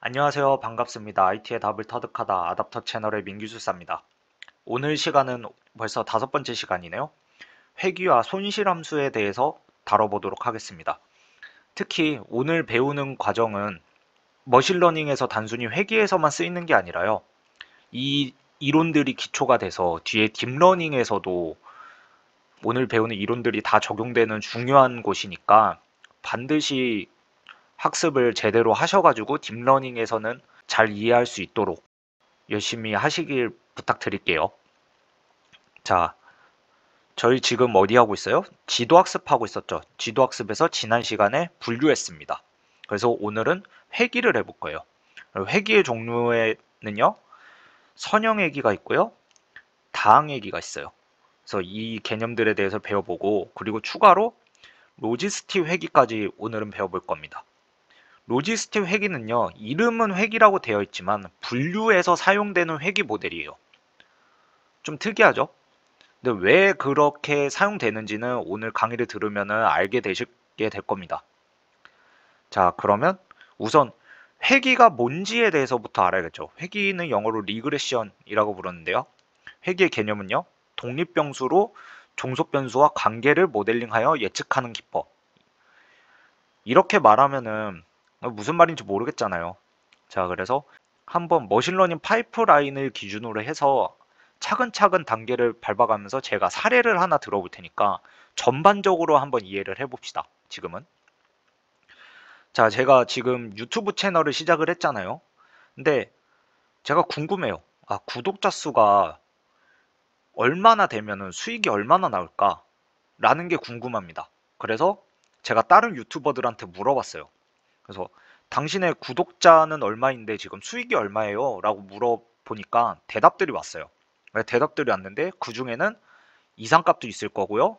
안녕하세요. 반갑습니다. IT의 답을 터득하다 아답터 채널의 민기술사입니다. 오늘 시간은 벌써 5번째 시간이네요. 회귀와 손실함수에 대해서 다뤄보도록 하겠습니다. 특히 오늘 배우는 과정은 머신러닝에서 단순히 회귀에서만 쓰이는 게 아니라요. 이 이론들이 기초가 돼서 뒤에 딥러닝에서도 오늘 배우는 이론들이 다 적용되는 중요한 곳이니까 반드시 학습을 제대로 하셔가지고 딥러닝에서는 잘 이해할 수 있도록 열심히 하시길 부탁드릴게요. 자, 저희 지금 어디 하고 있어요? 지도학습 하고 있었죠. 지도학습에서 지난 시간에 분류했습니다. 그래서 오늘은 회귀를 해볼 거예요. 회귀의 종류에는요, 선형회귀가 있고요, 다항회귀가 있어요. 그래서 이 개념들에 대해서 배워보고, 그리고 추가로 로지스틱 회귀까지 오늘은 배워볼 겁니다. 로지스틱 회귀는요, 이름은 회귀라고 되어 있지만 분류에서 사용되는 회귀 모델이에요. 좀 특이하죠? 근데 왜 그렇게 사용되는지는 오늘 강의를 들으면 알게 되시게 될 겁니다. 자, 그러면 우선 회귀가 뭔지에 대해서부터 알아야겠죠. 회귀는 영어로 리그레션이라고 부르는데요. 회귀의 개념은요, 독립변수로 종속변수와 관계를 모델링하여 예측하는 기법. 이렇게 말하면은 무슨 말인지 모르겠잖아요. 자, 그래서 한번 머신러닝 파이프라인을 기준으로 해서 차근차근 단계를 밟아가면서 제가 사례를 하나 들어볼 테니까 전반적으로 한번 이해를 해봅시다. 지금은. 자, 제가 지금 유튜브 채널을 시작을 했잖아요. 근데 제가 궁금해요. 아, 구독자 수가 얼마나 되면은 수익이 얼마나 나올까? 라는 게 궁금합니다. 그래서 제가 다른 유튜버들한테 물어봤어요. 그래서 당신의 구독자는 얼마인데 지금 수익이 얼마예요? 라고 물어보니까 대답들이 왔어요. 대답들이 왔는데 그 중에는 이상값도 있을 거고요.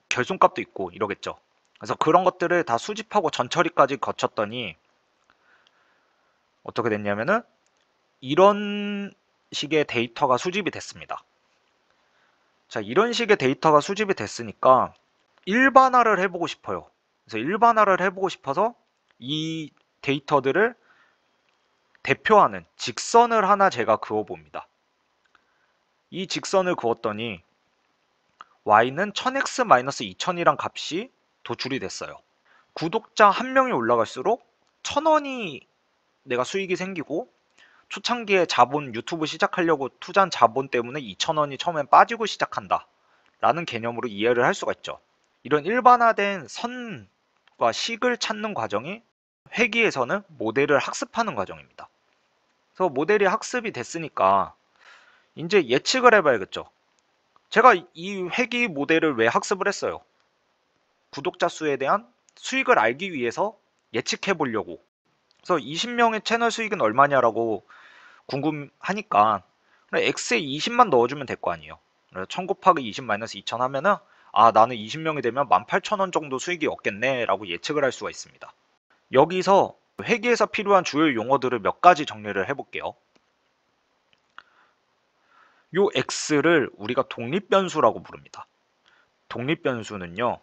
결손값도 있고 이러겠죠. 그래서 그런 것들을 다 수집하고 전처리까지 거쳤더니 어떻게 됐냐면은 이런 식의 데이터가 수집이 됐습니다. 자, 이런 식의 데이터가 수집이 됐으니까 일반화를 해보고 싶어요. 그래서 일반화를 해보고 싶어서 이 데이터들을 대표하는 직선을 하나 제가 그어봅니다. 이 직선을 그었더니 y는 1000x-2000이란 값이 도출이 됐어요. 구독자 한 명이 올라갈수록 1000원이 내가 수익이 생기고 초창기에 자본 유튜브 시작하려고 투자한 자본 때문에 2000원이 처음엔 빠지고 시작한다 라는 개념으로 이해를 할 수가 있죠. 이런 일반화된 선과 식을 찾는 과정이 회귀에서는 모델을 학습하는 과정입니다. 그래서 모델이 학습이 됐으니까 이제 예측을 해봐야겠죠. 제가 이 회귀 모델을 왜 학습을 했어요? 구독자 수에 대한 수익을 알기 위해서 예측해 보려고. 그래서 20명의 채널 수익은 얼마냐라고 궁금하니까 x에 20만 넣어주면 될 거 아니에요. 1000 곱하기 20 마이너스 2000 하면은 아, 나는 20명이 되면 18,000원 정도 수익이 얻겠네 라고 예측을 할 수가 있습니다. 여기서 회계에서 필요한 주요 용어들을 몇 가지 정리를 해볼게요. 요 x를 우리가 독립변수라고 부릅니다. 독립변수는요,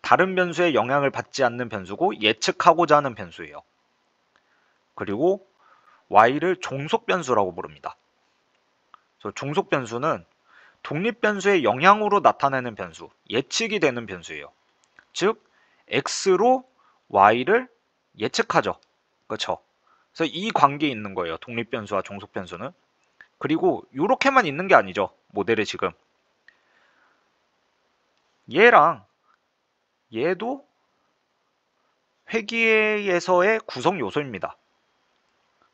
다른 변수에 영향을 받지 않는 변수고 예측하고자 하는 변수예요. 그리고 y를 종속변수라고 부릅니다. 그래서 종속변수는 독립변수의 영향으로 나타내는 변수, 예측이 되는 변수예요. 즉, x로 y를 예측하죠. 그렇죠? 그래서 이 관계에 있는 거예요. 독립변수와 종속변수는. 그리고 이렇게만 있는 게 아니죠. 모델에 지금. 얘랑 얘도 회귀에서의 구성 요소입니다.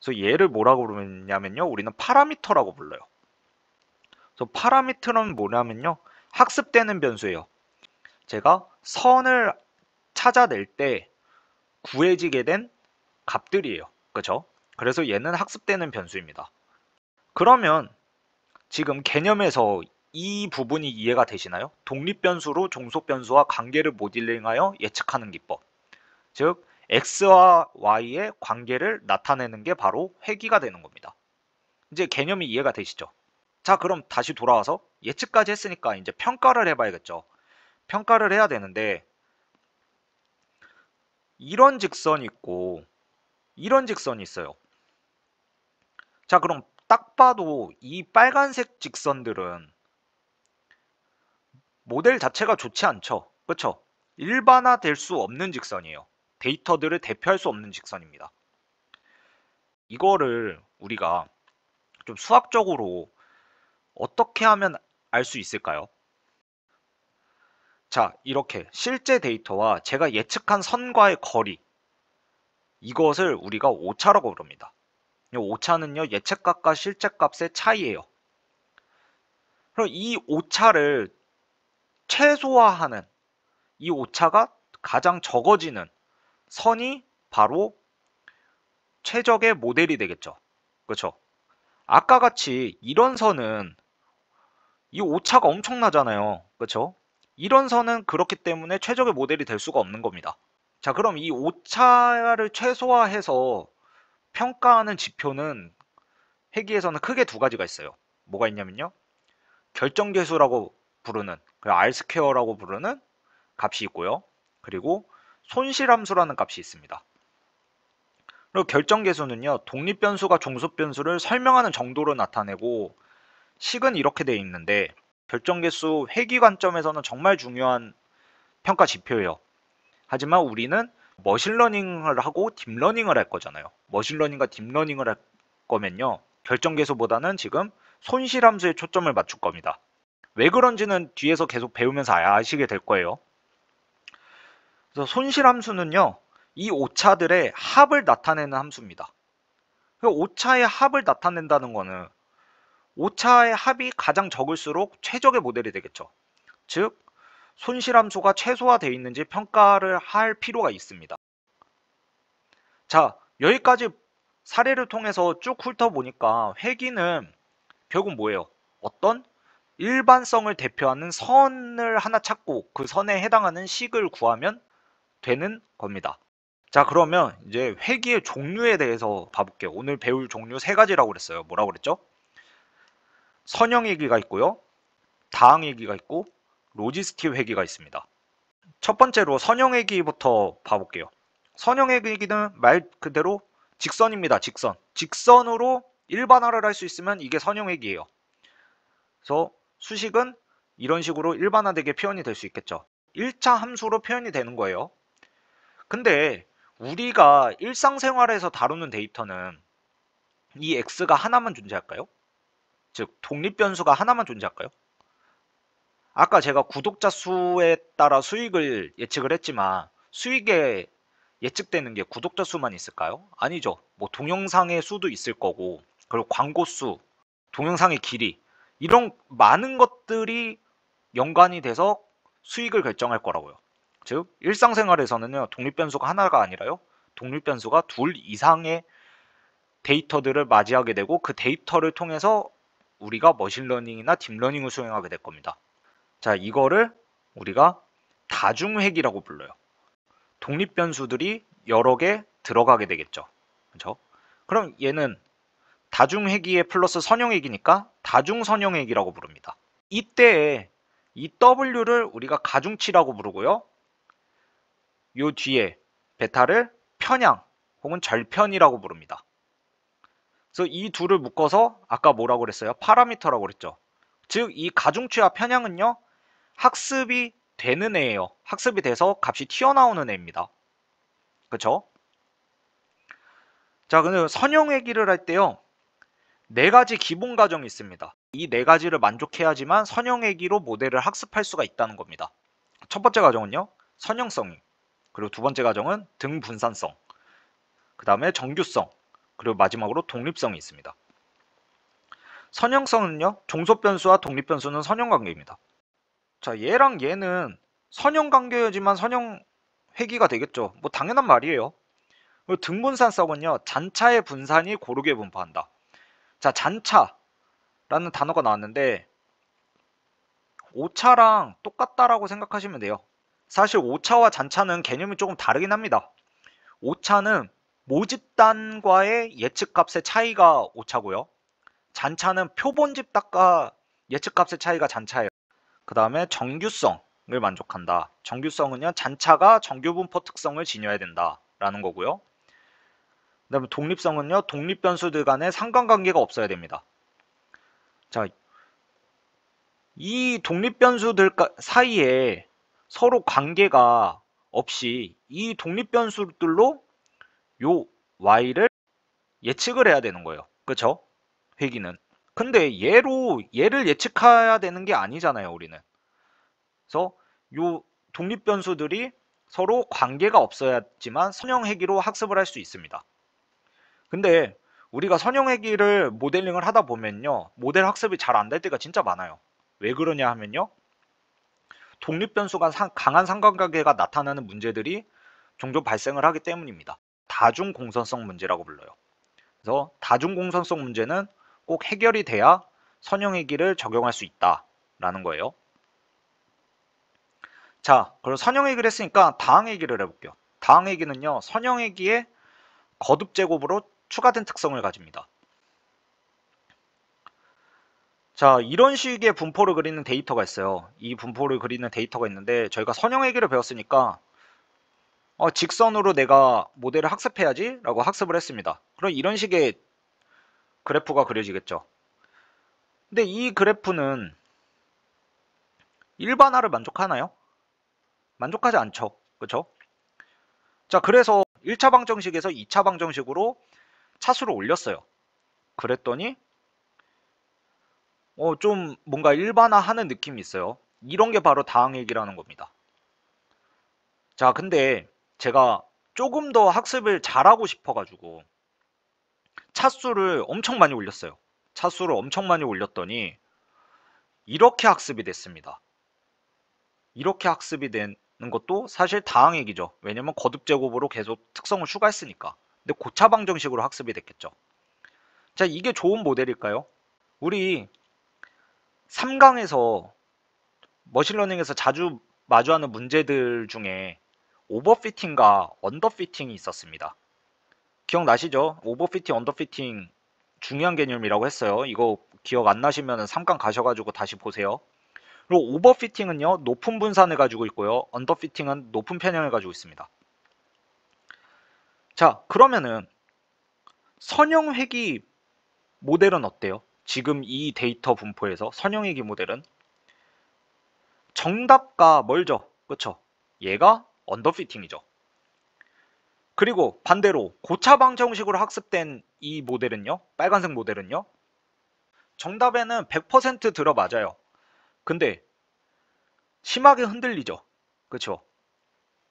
그래서 얘를 뭐라고 부르냐면요. 우리는 파라미터라고 불러요. 그래서 파라미터는 뭐냐면요. 학습되는 변수예요. 제가 선을 찾아낼 때 구해지게 된 값들이에요. 그렇죠? 그래서 얘는 학습되는 변수입니다. 그러면 지금 개념에서 이 부분이 이해가 되시나요? 독립변수로 종속변수와 관계를 모델링하여 예측하는 기법. 즉 x와 y의 관계를 나타내는 게 바로 회귀가 되는 겁니다. 이제 개념이 이해가 되시죠? 자, 그럼 다시 돌아와서 예측까지 했으니까 이제 평가를 해봐야겠죠. 평가를 해야 되는데 이런 직선이 있고 이런 직선이 있어요. 자, 그럼 딱 봐도 이 빨간색 직선들은 모델 자체가 좋지 않죠. 그렇죠? 일반화될 수 없는 직선이에요. 데이터들을 대표할 수 없는 직선입니다. 이거를 우리가 좀 수학적으로 어떻게 하면 알 수 있을까요? 자, 이렇게 실제 데이터와 제가 예측한 선과의 거리, 이것을 우리가 오차라고 부릅니다. 이 오차는요, 예측값과 실제값의 차이예요. 그럼 이 오차를 최소화하는, 이 오차가 가장 적어지는 선이 바로 최적의 모델이 되겠죠. 그렇죠? 아까 같이 이런 선은 이 오차가 엄청나잖아요. 그렇죠? 이런 선은 그렇기 때문에 최적의 모델이 될 수가 없는 겁니다. 자, 그럼 이 오차를 최소화해서 평가하는 지표는 회계에서는 크게 두 가지가 있어요. 뭐가 있냐면요. 결정계수라고 부르는, R스퀘어라고 부르는 값이 있고요. 그리고 손실함수라는 값이 있습니다. 그리고 결정계수는요. 독립변수가 종속변수를 설명하는 정도로 나타내고 식은 이렇게 되어 있는데 결정계수 회귀 관점에서는 정말 중요한 평가 지표예요. 하지만 우리는 머신러닝을 하고 딥러닝을 할 거잖아요. 머신러닝과 딥러닝을 할 거면요. 결정계수보다는 지금 손실함수에 초점을 맞출 겁니다. 왜 그런지는 뒤에서 계속 배우면서 아시게 될 거예요. 그래서 손실함수는요. 이 오차들의 합을 나타내는 함수입니다. 오차의 합을 나타낸다는 거는 오차의 합이 가장 적을수록 최적의 모델이 되겠죠. 즉 손실함수가 최소화되어 있는지 평가를 할 필요가 있습니다. 자, 여기까지 사례를 통해서 쭉 훑어보니까 회귀는 결국 뭐예요? 어떤 일반성을 대표하는 선을 하나 찾고 그 선에 해당하는 식을 구하면 되는 겁니다. 자, 그러면 이제 회귀의 종류에 대해서 봐볼게요. 오늘 배울 종류 세 가지라고 그랬어요. 뭐라고 그랬죠? 선형회귀가 있고요. 다항회귀가 있고 로지스틱 회귀가 있습니다. 첫 번째로 선형회귀부터 봐볼게요. 선형회귀는 말 그대로 직선입니다. 직선. 직선으로 일반화를 할 수 있으면 이게 선형회귀예요. 그래서 수식은 이런 식으로 일반화되게 표현이 될 수 있겠죠. 1차 함수로 표현이 되는 거예요. 근데 우리가 일상생활에서 다루는 데이터는 이 x가 하나만 존재할까요? 즉 독립변수가 하나만 존재할까요? 아까 제가 구독자 수에 따라 수익을 예측을 했지만 수익에 예측되는 게 구독자 수만 있을까요? 아니죠. 뭐 동영상의 수도 있을 거고 그리고 광고 수, 동영상의 길이 이런 많은 것들이 연관이 돼서 수익을 결정할 거라고요. 즉 일상생활에서는요. 독립변수가 하나가 아니라요. 독립변수가 둘 이상의 데이터들을 맞이하게 되고 그 데이터를 통해서 우리가 머신러닝이나 딥러닝을 수행하게 될 겁니다. 자, 이거를 우리가 다중회귀라고 불러요. 독립변수들이 여러 개 들어가게 되겠죠. 그렇죠? 그럼 얘는 다중회귀에 플러스 선형회귀니까 다중선형회귀라고 부릅니다. 이때에 이 W를 우리가 가중치라고 부르고요. 요 뒤에 베타를 편향 혹은 절편이라고 부릅니다. 그래서 이 둘을 묶어서 아까 뭐라고 그랬어요? 파라미터라고 그랬죠. 즉 이 가중치와 편향은요. 학습이 되는 애예요. 학습이 돼서 값이 튀어나오는 애입니다. 그렇죠? 자, 근데 선형회귀를 할 때요. 네 가지 기본 과정이 있습니다. 이 네 가지를 만족해야지만 선형회귀로 모델을 학습할 수가 있다는 겁니다. 첫 번째 과정은요. 선형성, 그리고 두 번째 과정은 등분산성, 그 다음에 정규성, 그리고 마지막으로 독립성이 있습니다. 선형성은요. 종속변수와 독립변수는 선형관계입니다. 자, 얘랑 얘는 선형관계이지만 선형회귀가 되겠죠. 뭐 당연한 말이에요. 그리고 등분산성은요. 잔차의 분산이 고르게 분포한다. 자, 잔차라는 단어가 나왔는데 오차랑 똑같다라고 생각하시면 돼요. 사실 오차와 잔차는 개념이 조금 다르긴 합니다. 오차는 모집단과의 예측값의 차이가 오차고요. 잔차는 표본집단과 예측값의 차이가 잔차예요. 그 다음에 정규성을 만족한다. 정규성은요. 잔차가 정규분포 특성을 지녀야 된다라는 거고요. 그 그다음에 독립성은요, 독립변수들 간에 상관관계가 없어야 됩니다. 자, 이 독립변수들 사이에 서로 관계가 없이 이 독립변수들로 요 y를 예측을 해야 되는 거예요. 그쵸? 회귀는. 근데 얘를 예측해야 되는 게 아니잖아요, 우리는. 그래서 요 독립변수들이 서로 관계가 없어야지만 선형회귀로 학습을 할 수 있습니다. 근데 우리가 선형회귀를 모델링을 하다 보면요, 모델 학습이 잘 안 될 때가 진짜 많아요. 왜 그러냐 하면요, 독립변수가 강한 상관관계가 나타나는 문제들이 종종 발생을 하기 때문입니다. 다중공선성 문제라고 불러요. 그래서 다중공선성 문제는 꼭 해결이 돼야 선형회귀를 적용할 수 있다라는 거예요. 자, 그럼 선형회귀를 했으니까 다항회귀를 해볼게요. 다항회귀는요, 선형회귀의 거듭제곱으로 추가된 특성을 가집니다. 자, 이런 식의 분포를 그리는 데이터가 있어요. 이 분포를 그리는 데이터가 있는데 저희가 선형회귀를 배웠으니까 직선으로 내가 모델을 학습해야지 라고 학습을 했습니다. 그럼 이런 식의 그래프가 그려지겠죠. 근데 이 그래프는 일반화를 만족하나요? 만족하지 않죠. 그쵸? 자, 그래서 1차 방정식에서 2차 방정식으로 차수를 올렸어요. 그랬더니 좀 뭔가 일반화하는 느낌이 있어요. 이런 게 바로 다항얘기라는 겁니다. 자, 근데 제가 조금 더 학습을 잘하고 싶어가지고 차수를 엄청 많이 올렸어요. 차수를 엄청 많이 올렸더니 이렇게 학습이 됐습니다. 이렇게 학습이 되는 것도 사실 다항얘기죠. 왜냐면 거듭제곱으로 계속 특성을 추가했으니까. 근데 고차 방정식으로 학습이 됐겠죠. 자, 이게 좋은 모델일까요? 우리 3강에서 머신러닝에서 자주 마주하는 문제들 중에 오버피팅과 언더피팅이 있었습니다. 기억나시죠? 오버피팅, 언더피팅 중요한 개념이라고 했어요. 이거 기억 안 나시면 3강 가셔가지고 다시 보세요. 그리고 오버피팅은요, 높은 분산을 가지고 있고요. 언더피팅은 높은 편향을 가지고 있습니다. 자, 그러면은 선형회귀 모델은 어때요? 지금 이 데이터 분포에서 선형회귀 모델은 정답과 멀죠. 그쵸? 얘가 언더피팅이죠. 그리고 반대로 고차 방정식으로 학습된 이 모델은요, 빨간색 모델은요, 정답에는 100% 들어맞아요. 근데 심하게 흔들리죠. 그쵸?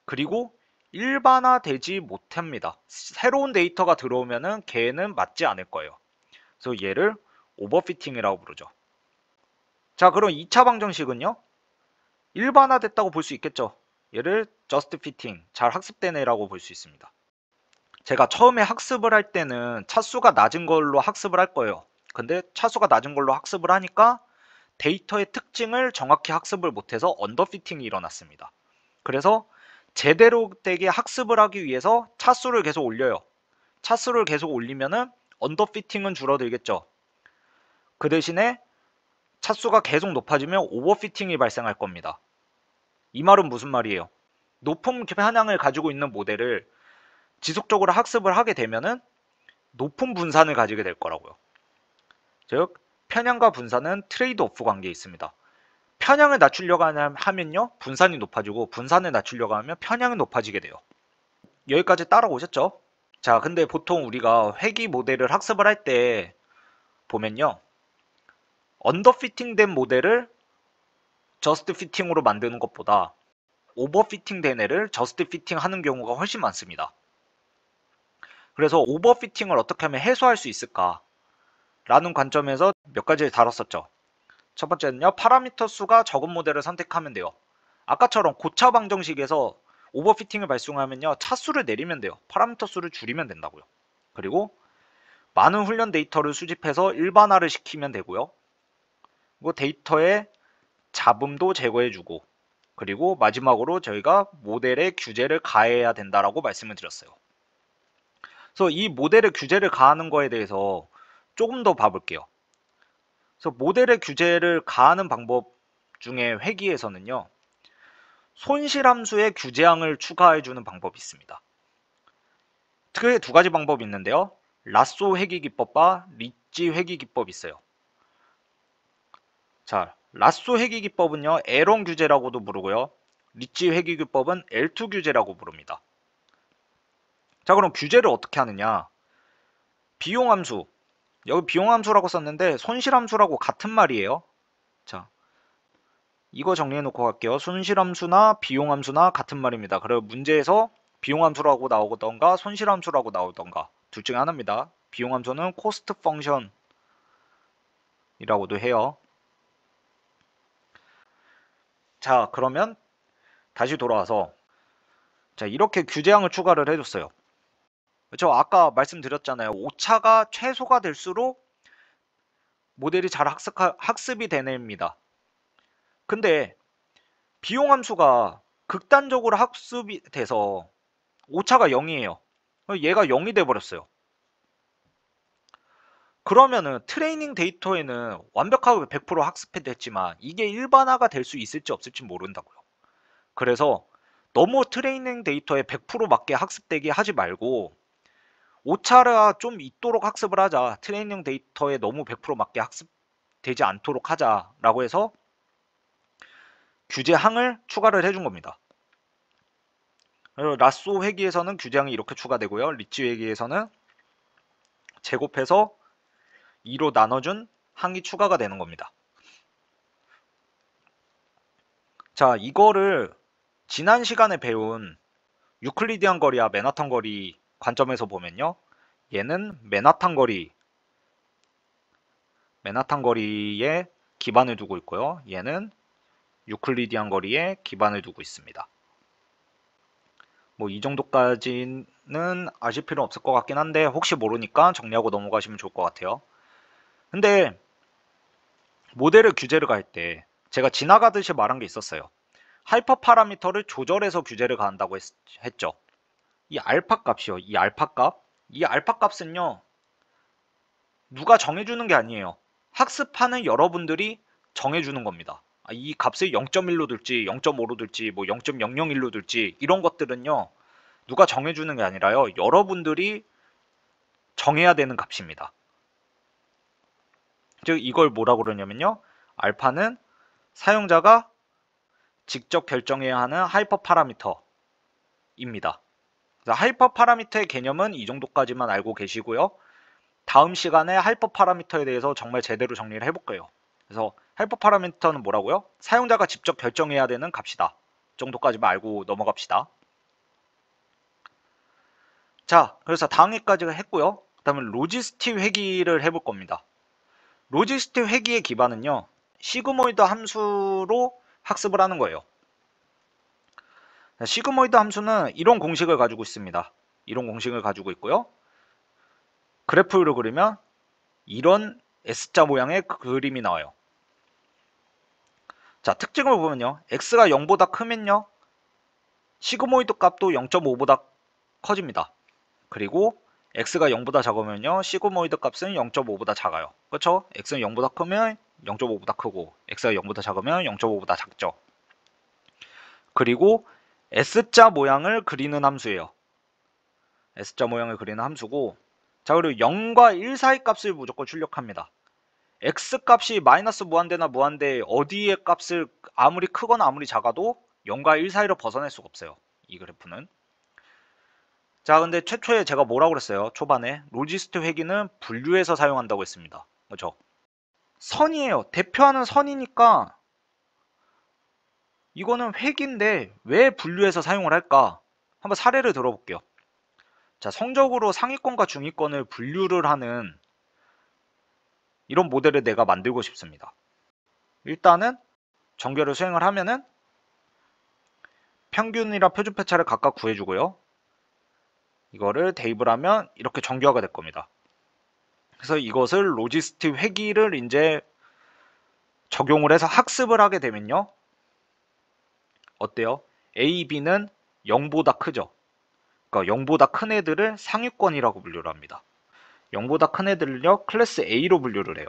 그리고 일반화되지 못합니다. 새로운 데이터가 들어오면은 걔는 맞지 않을 거예요. 그래서 얘를 오버피팅이라고 부르죠. 자, 그럼 2차 방정식은요, 일반화됐다고 볼 수 있겠죠. 얘를 just fitting, 잘 학습된 애라고 볼 수 있습니다. 제가 처음에 학습을 할 때는 차수가 낮은 걸로 학습을 할 거예요. 근데 차수가 낮은 걸로 학습을 하니까 데이터의 특징을 정확히 학습을 못해서 언더피팅이 일어났습니다. 그래서 제대로 되게 학습을 하기 위해서 차수를 계속 올려요. 차수를 계속 올리면은 언더피팅은 줄어들겠죠. 그 대신에 차수가 계속 높아지면 오버피팅이 발생할 겁니다. 이 말은 무슨 말이에요? 높은 편향을 가지고 있는 모델을 지속적으로 학습을 하게 되면은 높은 분산을 가지게 될 거라고요. 즉, 편향과 분산은 트레이드 오프 관계에 있습니다. 편향을 낮추려고 하면요, 분산이 높아지고 분산을 낮추려고 하면 편향이 높아지게 돼요. 여기까지 따라오셨죠? 자, 근데 보통 우리가 회귀 모델을 학습을 할 때 보면요, 언더피팅 된 모델을 저스트 피팅으로 만드는 것보다 오버피팅 된 애를 저스트 피팅 하는 경우가 훨씬 많습니다. 그래서 오버피팅을 어떻게 하면 해소할 수 있을까 라는 관점에서 몇 가지를 다뤘었죠. 첫 번째는요, 파라미터 수가 적은 모델을 선택하면 돼요. 아까처럼 고차 방정식에서 오버피팅을 발생하면요, 차수를 내리면 돼요. 파라미터 수를 줄이면 된다고요. 그리고 많은 훈련 데이터를 수집해서 일반화를 시키면 되고요. 그리고 데이터의 잡음도 제거해주고, 그리고 마지막으로 저희가 모델에 규제를 가해야 된다라고 말씀을 드렸어요. 그래서 이 모델에 규제를 가하는 거에 대해서 조금 더 봐볼게요. 그래서 모델에 규제를 가하는 방법 중에 회귀에서는요, 손실함수의 규제항을 추가해주는 방법이 있습니다. 크게 두 가지 방법이 있는데요. 라쏘 회귀 기법과 리치 회귀 기법이 있어요. 자, 라쏘 회귀 기법은요, L1 규제라고도 부르고요. 리치 회귀 기법은 L2 규제라고 부릅니다. 자, 그럼 규제를 어떻게 하느냐? 비용함수. 여기 비용함수라고 썼는데 손실함수라고 같은 말이에요. 자, 이거 정리해 놓고 갈게요. 손실함수나 비용함수나 같은 말입니다. 그리고 문제에서 비용함수라고 나오던가 손실함수라고 나오던가 둘 중에 하나입니다. 비용함수는 코스트 펑션이라고도 해요. 자, 그러면 다시 돌아와서 자, 이렇게 규제항을 추가를 해줬어요. 그렇죠? 아까 말씀드렸잖아요. 오차가 최소가 될수록 모델이 잘 학습이 되냅니다. 근데 비용함수가 극단적으로 학습이 돼서 오차가 0이에요. 얘가 0이 돼버렸어요. 그러면은 트레이닝 데이터에는 완벽하게 100% 학습됐지만 이게 일반화가 될 수 있을지 없을지 모른다고요. 그래서 너무 트레이닝 데이터에 100% 맞게 학습되게 하지 말고 오차가 좀 있도록 학습을 하자. 트레이닝 데이터에 너무 100% 맞게 학습되지 않도록 하자라고 해서 규제항을 추가를 해준 겁니다. 라쏘 회귀에서는 규제항이 이렇게 추가되고요. 리치 회귀에서는 제곱해서 2로 나눠준 항이 추가가 되는 겁니다. 자, 이거를 지난 시간에 배운 유클리디안 거리와 맨하탄 거리 관점에서 보면요. 얘는 맨하탄 거리에 기반을 두고 있고요. 얘는 유클리디안 거리에 기반을 두고 있습니다. 뭐 이 정도까지는 아실 필요 없을 것 같긴 한데 혹시 모르니까 정리하고 넘어가시면 좋을 것 같아요. 근데 모델을 규제를 갈 때 제가 지나가듯이 말한 게 있었어요. 하이퍼 파라미터를 조절해서 규제를 가한다고 했죠. 이 알파 값이요. 이 알파 값은요. 누가 정해주는 게 아니에요. 학습하는 여러분들이 정해주는 겁니다. 이 값을 0.1로 둘지 0.5로 둘지 뭐 0.001로 둘지 이런 것들은요. 누가 정해주는 게 아니라요. 여러분들이 정해야 되는 값입니다. 즉 이걸 뭐라고 그러냐면요. 알파는 사용자가 직접 결정해야 하는 하이퍼 파라미터입니다. 하이퍼 파라미터의 개념은 이 정도까지만 알고 계시고요. 다음 시간에 하이퍼 파라미터에 대해서 정말 제대로 정리를 해볼 거예요. 그래서 하이퍼 파라미터는 뭐라고요? 사용자가 직접 결정해야 되는 값이다. 정도까지만 알고 넘어갑시다. 자, 그래서 다음에까지 했고요. 그 다음에 로지스틱 회귀를 해볼 겁니다. 로지스틱 회귀의 기반은요. 시그모이드 함수로 학습을 하는 거예요. 시그모이드 함수는 이런 공식을 가지고 있습니다. 이런 공식을 가지고 있고요. 그래프를 그리면 이런 S자 모양의 그림이 나와요. 자, 특징을 보면요. x가 0보다 크면요. 시그모이드 값도 0.5보다 커집니다. 그리고 x가 0보다 작으면요. 시그모이드 값은 0.5보다 작아요. 그렇죠? x는 0보다 크면 0.5보다 크고 x가 0보다 작으면 0.5보다 작죠. 그리고 S자 모양을 그리는 함수예요. S자 모양을 그리는 함수고 자, 그리고 0과 1 사이 값을 무조건 출력합니다. x 값이 마이너스 무한대나 무한대 어디의 값을 아무리 크거나 아무리 작아도 0과 1 사이를 벗어날 수가 없어요. 이 그래프는. 자, 근데 최초에 제가 뭐라고 그랬어요? 초반에 로지스트 회귀는 분류해서 사용한다고 했습니다. 그렇죠? 선이에요. 대표하는 선이니까 이거는 회귀인데 왜 분류해서 사용을 할까? 한번 사례를 들어볼게요. 자, 성적으로 상위권과 중위권을 분류를 하는 이런 모델을 내가 만들고 싶습니다. 일단은 정결을 수행을 하면은 평균이랑 표준 편차를 각각 구해주고요. 이거를 대입을 하면 이렇게 정교화가 될 겁니다. 그래서 이것을 로지스틱 회귀를 이제 적용을 해서 학습을 하게 되면요. 어때요? A, B는 0보다 크죠. 그러니까 0보다 큰 애들을 상위권이라고 분류를 합니다. 0보다 큰 애들을요. 클래스 A로 분류를 해요.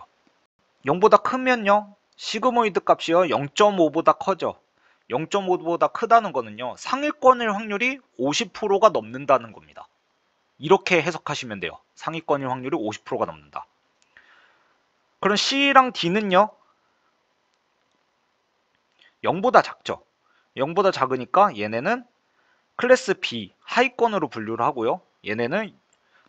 0보다 크면요. 시그모이드 값이요. 0.5보다 커져. 0.5보다 크다는 거는요. 상위권일 확률이 50%가 넘는다는 겁니다. 이렇게 해석하시면 돼요. 상위권일 확률이 50%가 넘는다. 그럼 C랑 D는요? 0보다 작죠. 0보다 작으니까 얘네는 클래스 B 하위권으로 분류를 하고요. 얘네는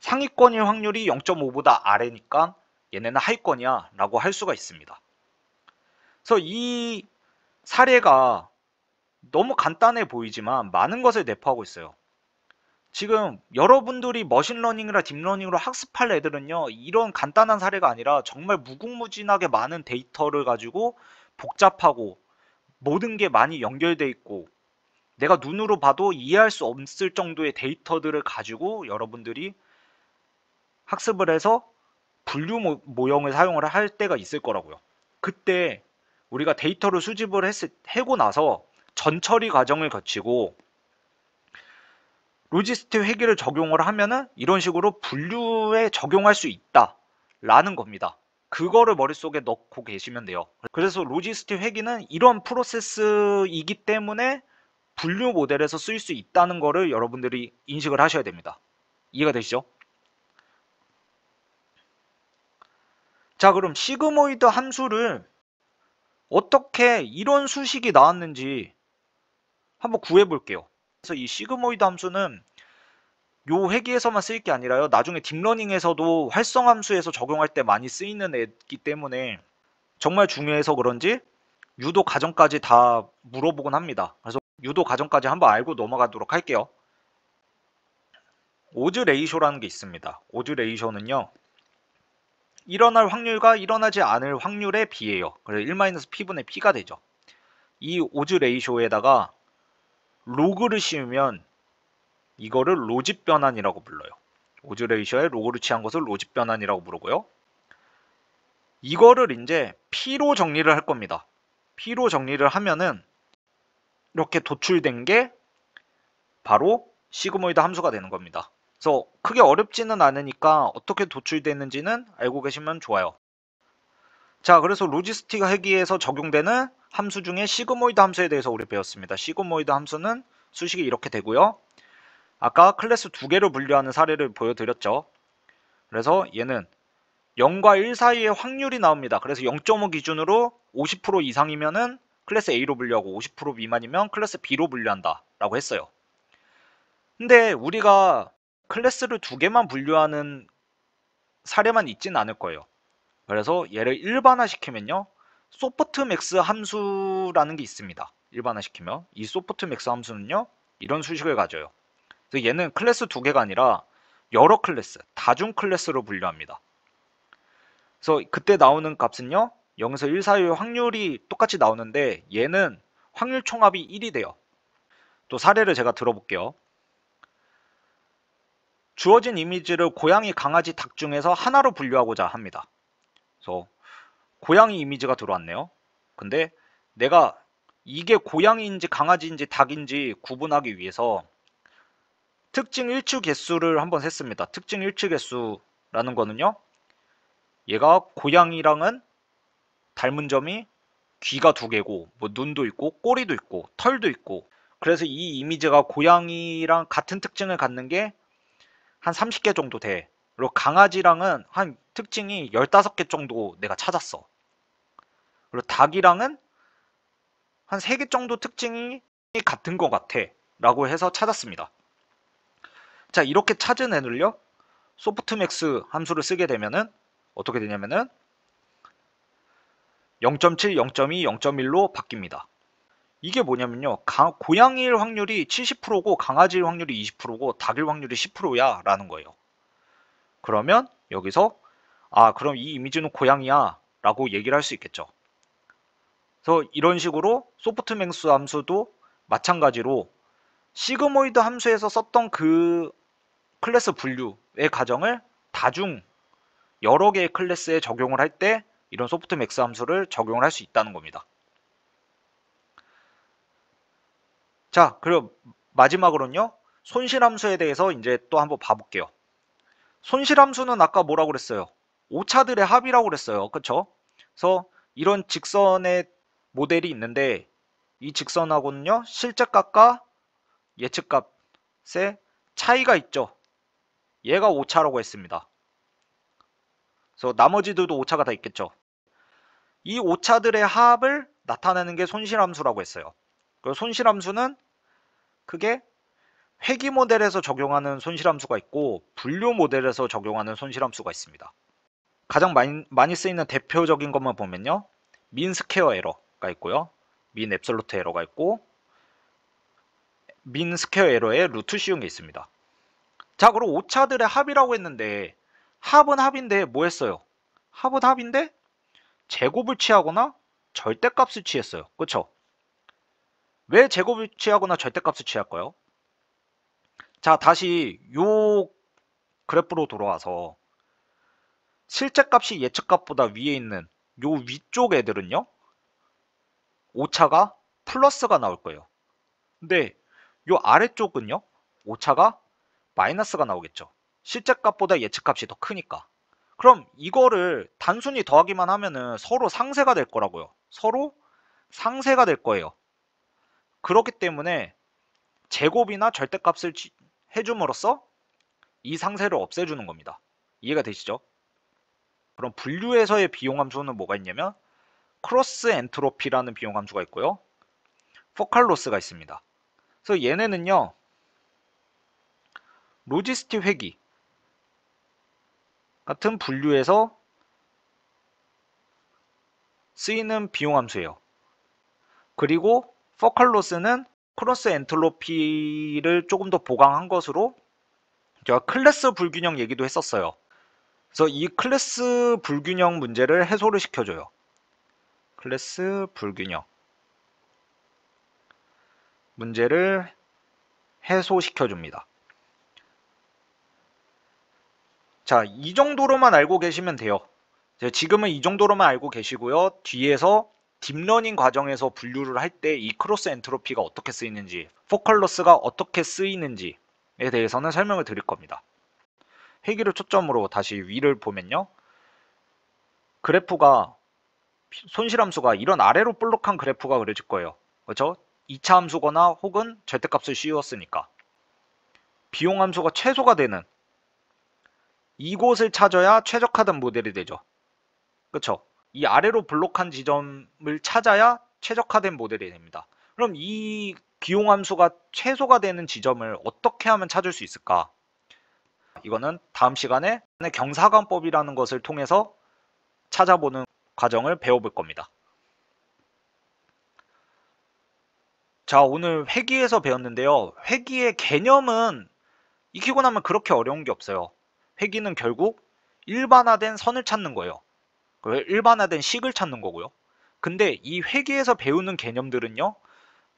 상위권일 확률이 0.5보다 아래니까 얘네는 하위권이야 라고 할 수가 있습니다. 그래서 이 사례가 너무 간단해 보이지만 많은 것을 내포하고 있어요. 지금 여러분들이 머신러닝이나 딥러닝으로 학습할 애들은요, 이런 간단한 사례가 아니라 정말 무궁무진하게 많은 데이터를 가지고 복잡하고 모든 게 많이 연결돼 있고 내가 눈으로 봐도 이해할 수 없을 정도의 데이터들을 가지고 여러분들이 학습을 해서 분류 모형을 사용을 할 때가 있을 거라고요. 그때 우리가 데이터를 수집을 하고 나서 전처리 과정을 거치고 로지스틱 회계를 적용을 하면은 이런 식으로 분류에 적용할 수 있다 라는 겁니다. 그거를 머릿속에 넣고 계시면 돼요. 그래서 로지스틱 회계는 이런 프로세스이기 때문에 분류 모델에서 쓸 수 있다는 거를 여러분들이 인식을 하셔야 됩니다. 이해가 되시죠? 자, 그럼 시그모이드 함수를 어떻게 이런 수식이 나왔는지 한번 구해 볼게요. 그래서 이 시그모이드 함수는 요 회계에서만 쓰일 게 아니라요. 나중에 딥러닝에서도 활성함수에서 적용할 때 많이 쓰이는 애기 때문에 정말 중요해서 그런지 유도 과정까지 다 물어보곤 합니다. 그래서 유도 과정까지 한번 알고 넘어가도록 할게요. 오즈 레이쇼라는 게 있습니다. 오즈 레이쇼는요. 일어날 확률과 일어나지 않을 확률의 비예요. 그래서 1-P분의 P가 되죠. 이 오즈 레이쇼에다가 로그를 씌우면 이거를 로짓 변환이라고 불러요. 오즈 레이쇼에 로그를 취한 것을 로짓 변환이라고 부르고요. 이거를 이제 P로 정리를 할 겁니다. P로 정리를 하면은 이렇게 도출된 게 바로 시그모이드 함수가 되는 겁니다. 그래서 크게 어렵지는 않으니까 어떻게 도출되는지는 알고 계시면 좋아요. 자, 그래서 로지스틱 회계에서 적용되는 함수 중에 시그모이드 함수에 대해서 우리 배웠습니다. 시그모이드 함수는 수식이 이렇게 되고요. 아까 클래스 두 개로 분류하는 사례를 보여드렸죠. 그래서 얘는 0과 1 사이의 확률이 나옵니다. 그래서 0.5 기준으로 50% 이상이면은 클래스 A로 분류하고 50% 미만이면 클래스 B로 분류한다 라고 했어요. 근데 우리가 클래스를 두 개만 분류하는 사례만 있지는 않을 거예요. 그래서 얘를 일반화시키면요. 소프트맥스 함수라는 게 있습니다. 일반화시키면 이 소프트맥스 함수는요. 이런 수식을 가져요. 그래서 얘는 클래스 두 개가 아니라 여러 클래스, 다중 클래스로 분류합니다. 그래서 그때 나오는 값은요. 0에서 1 사이의 확률이 똑같이 나오는데 얘는 확률 총합이 1이 돼요. 또 사례를 제가 들어볼게요. 주어진 이미지를 고양이, 강아지, 닭 중에서 하나로 분류하고자 합니다. 그래서 고양이 이미지가 들어왔네요. 근데 내가 이게 고양이인지 강아지인지 닭인지 구분하기 위해서 특징 일치 개수를 한번 셌습니다. 특징 일치 개수라는 거는요. 얘가 고양이랑은 닮은 점이 귀가 두 개고 뭐 눈도 있고 꼬리도 있고 털도 있고 그래서 이 이미지가 고양이랑 같은 특징을 갖는 게 한 30개 정도 돼. 그리고 강아지랑은 한 특징이 15개 정도 내가 찾았어. 그리고 닭이랑은 한 3개 정도 특징이 같은 것 같아 라고 해서 찾았습니다. 자, 이렇게 찾은 애를요 소프트맥스 함수를 쓰게 되면은 어떻게 되냐면은 0.7, 0.2, 0.1로 바뀝니다. 이게 뭐냐면요. 고양이일 확률이 70%고 강아지일 확률이 20%고 닭일 확률이 10%야 라는 거예요. 그러면 여기서 그럼 이 이미지는 고양이야 라고 얘기를 할 수 있겠죠. 그래서 이런 식으로 소프트맥스 함수도 마찬가지로 시그모이드 함수에서 썼던 그 클래스 분류의 가정을 다중 여러 개의 클래스에 적용을 할 때 이런 소프트맥스 함수를 적용을 할 수 있다는 겁니다. 자, 그리고 마지막으로는요. 손실함수에 대해서 이제 또 한번 봐볼게요. 손실함수는 아까 뭐라고 그랬어요? 오차들의 합이라고 그랬어요. 그쵸? 그래서 이런 직선의 모델이 있는데 이 직선하고는요. 실제값과 예측값의 차이가 있죠. 얘가 오차라고 했습니다. 그래서 나머지들도 오차가 다 있겠죠. 이 오차들의 합을 나타내는 게 손실함수라고 했어요. 그 손실함수는 그게 회귀 모델에서 적용하는 손실함수가 있고 분류 모델에서 적용하는 손실함수가 있습니다. 가장 많이 쓰이는 대표적인 것만 보면요. 민 스퀘어 에러가 있고요. 민 앱솔루트 에러가 있고 민 스퀘어 에러에 루트 씌운 게 있습니다. 자, 그럼 오차들의 합이라고 했는데 합은 합인데 뭐 했어요? 합은 합인데 제곱을 취하거나 절대값을 취했어요. 그쵸? 왜 제곱을 취하거나 절대값을 취할까요? 자, 다시 요 그래프로 돌아와서 실제값이 예측값보다 위에 있는 요 위쪽 애들은요. 오차가 플러스가 나올 거예요. 근데 요 아래쪽은요. 오차가 마이너스가 나오겠죠. 실제값보다 예측값이 더 크니까. 그럼 이거를 단순히 더하기만 하면은 서로 상쇄가 될 거라고요. 서로 상쇄가 될 거예요. 그렇기 때문에 제곱이나 절대값을 해줌으로써 이 상쇄를 없애주는 겁니다. 이해가 되시죠? 그럼 분류에서의 비용함수는 뭐가 있냐면 크로스 엔트로피라는 비용함수가 있고요. 포칼 로스가 있습니다. 그래서 얘네는요. 로지스틱 회귀 같은 분류에서 쓰이는 비용함수예요. 그리고 포칼 로스는 크로스 엔트로피를 조금 더 보강한 것으로 제가 클래스 불균형 얘기도 했었어요. 그래서 이 클래스 불균형 문제를 해소를 시켜줘요. 클래스 불균형 문제를 해소시켜줍니다. 자, 이 정도로만 알고 계시면 돼요. 지금은 이 정도로만 알고 계시고요. 뒤에서 딥러닝 과정에서 분류를 할 때 이 크로스 엔트로피가 어떻게 쓰이는지, 포컬 로스가 어떻게 쓰이는지에 대해서는 설명을 드릴 겁니다. 회귀를 초점으로 다시 위를 보면요. 그래프가 손실함수가 이런 아래로 볼록한 그래프가 그려질 거예요. 그렇죠? 2차 함수거나 혹은 절대값을 씌웠으니까. 비용함수가 최소가 되는 이곳을 찾아야 최적화된 모델이 되죠. 그렇죠? 이 아래로 블록한 지점을 찾아야 최적화된 모델이 됩니다. 그럼 이 비용함수가 최소가 되는 지점을 어떻게 하면 찾을 수 있을까? 이거는 다음 시간에 경사관법이라는 것을 통해서 찾아보는 과정을 배워볼 겁니다. 자, 오늘 회귀에서 배웠는데요. 회귀의 개념은 익히고 나면 그렇게 어려운 게 없어요. 회귀는 결국 일반화된 선을 찾는 거예요. 일반화된 식을 찾는 거고요. 근데 이 회귀에서 배우는 개념들은요.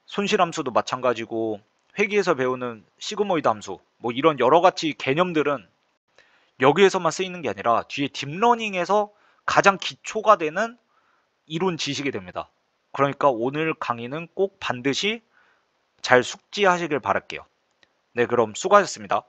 손실함수도 마찬가지고 회귀에서 배우는 시그모이드 함수 뭐 이런 여러 가지 개념들은 여기에서만 쓰이는 게 아니라 뒤에 딥러닝에서 가장 기초가 되는 이론 지식이 됩니다. 그러니까 오늘 강의는 꼭 반드시 잘 숙지하시길 바랄게요. 네, 그럼 수고하셨습니다.